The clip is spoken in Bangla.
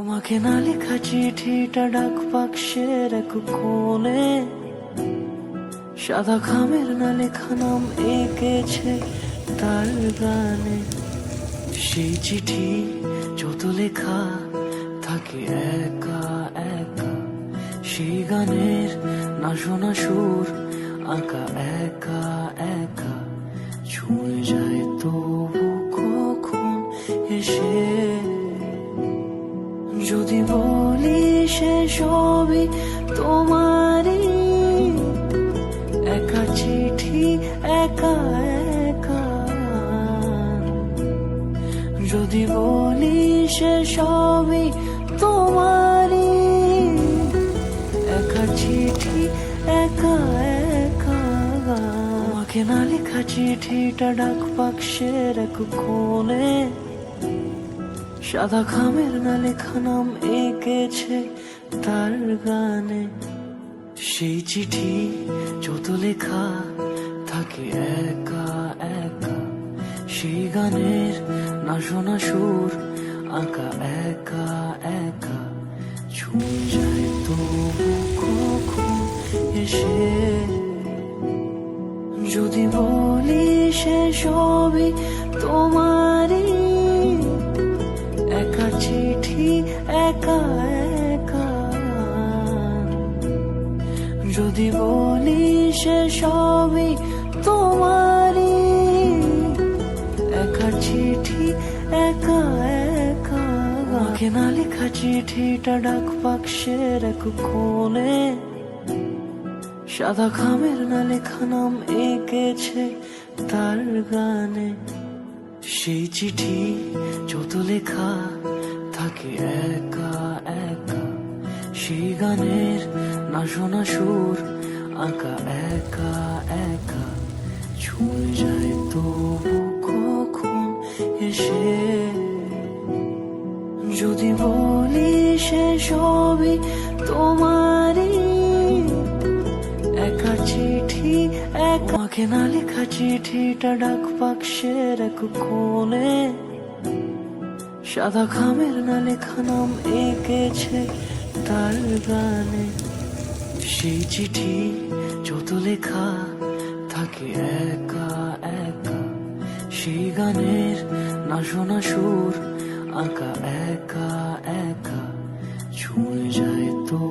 তোমাকে না লেখা চিঠিটা ডাক বাক্সের এক কোণে, সাদা খামের না লেখা নাম এঁকেছে তার গানে। সেই চিঠি যত লেখা থাকে একা একা, সেই গানের না শোনা সুর আঁকা একা একা, ছুঁয়ে যায় তবু কখন এসে। যদি বলি সে সবই তোমারই, একা চিঠি একা একা। যদি বলি সে সবই তোমারই, একা চিঠি একা একা। তোমাকে না লেখা চিঠিটা ডাক বাক্সের এক কোণে, সাদা খামের না লেখা নাম এঁকেছে তার গানে। সেই চিঠি যত লেখা থাকে একা একা, সেই গানের না শোনা সুর আঁকা একা একা, ছুঁয়ে যায় তবু কখন এসে। যদি বলি সে সবই তোমারই, একা চিঠি একা একা। যদি বলি সে সবই তোমারই, একা চিঠি একা একা। তোমাকে না লেখা চিঠিটা ডাক বাক্সের এক কোণে, সাদা খামের না লেখা নাম এঁকেছে তার গানে। সেই চিঠি যত লেখা থাকে একা একা, সেই গানের না শোনা সুর আঁকা একা একা, ছুঁয়ে যায় তবু কখন এসে। যদি বলি সে সবই তোমারই, একা চিঠি একা। তোমাকে না লেখা চিঠিটা ডাক বাক্সের এক কোণে, সাদা খামের না লেখা নাম এঁকেছে তার গানে। সেই চিঠি যত লেখা থাকে একা একা, সেই গানের না শোনা সুর আঁকা একা একা, ছুঁয়ে যায় তো।